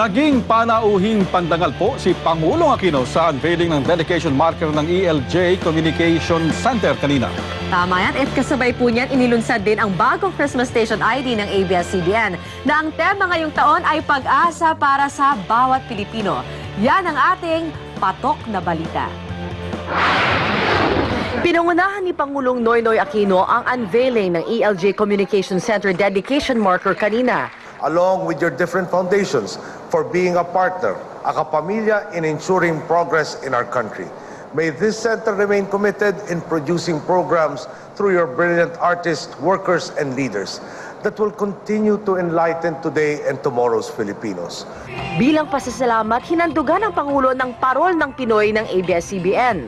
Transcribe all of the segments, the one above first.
Naging panauhing pandangal po si Pangulong Aquino sa unveiling ng dedication marker ng ELJ Communication Center kanina. Tama yan. At kasabay po niyan, inilunsad din ang bagong Christmas Station ID ng ABS-CBN na ang tema ngayong taon ay pag-asa para sa bawat Pilipino. Yan ang ating patok na balita. Pinangunahan ni Pangulong Noynoy Aquino ang unveiling ng ELJ Communication Center dedication marker kanina. Along with your different foundations, for being a partner, a kapamilya in ensuring progress in our country. May this center remain committed in producing programs through your brilliant artists, workers, and leaders that will continue to enlighten today and tomorrow's Filipinos. Bilang pasasalamat, hinandugan ng Pangulo ng parol ng Pinoy ng ABS-CBN.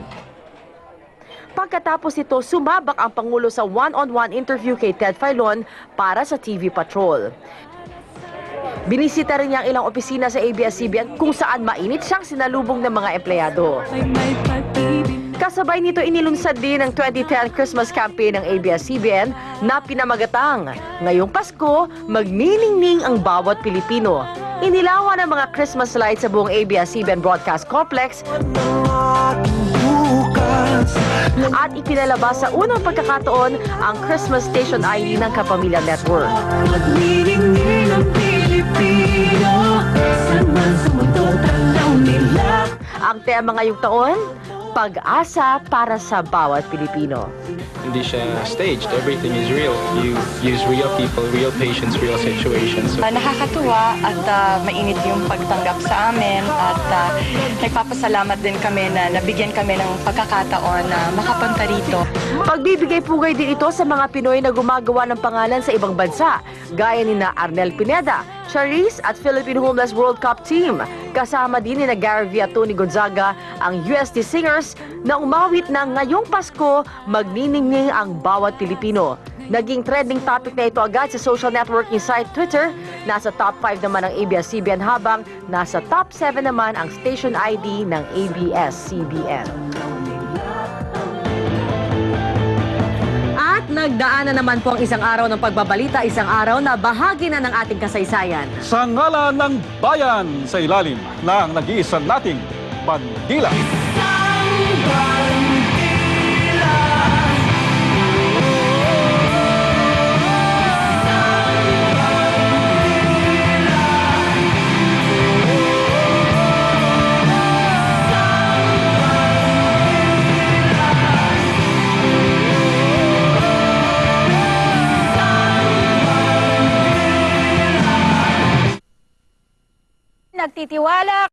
Pagkatapos ito, sumabak ang Pangulo sa one-on-one interview kay Ted Filon para sa TV Patrol. Binisita rin niya ang ilang opisina sa ABS-CBN kung saan mainit siyang sinalubong ng mga empleyado. Kasabay nito inilunsad din ang 2010 Christmas campaign ng ABS-CBN na pinamagatang, "Ngayong Pasko, magniningning ang bawat Pilipino." Inilawan ang mga Christmas lights sa buong ABS-CBN Broadcast Complex at ipinalabas sa unang pagkakataon ang Christmas Station ID ng Kapamilya Network. Ang tema ngayong taon, pag-asa para sa bawat Pilipino. Hindi siya staged. Everything is real. You use real people, real patients, real situations. Nakakatuwa at mainit yung pagtanggap sa amin at nagpapasalamat din kami na nabigyan kami ng pagkakataon na makapunta rito. Pagbibigay pugay din ito sa mga Pinoy na gumagawa ng pangalan sa ibang bansa, gaya ni na Arnel Pineda, Charisse at Philippine Homeless World Cup Team. Kasama din ni na Gary Vee at Tony Gonzaga, ang UST Singers na umawit na ngayong Pasko, magniningning ang bawat Pilipino. Naging trending topic na ito agad sa social networking site Twitter. Nasa top 5 naman ang ABS-CBN habang nasa top 7 naman ang station ID ng ABS-CBN. At nagdaan na naman po ang isang araw ng pagbabalita, isang araw na bahagi na ng ating kasaysayan. Sa ngalan ng bayan sa ilalim ng nag-iisa nating bandila. Nagtitiwala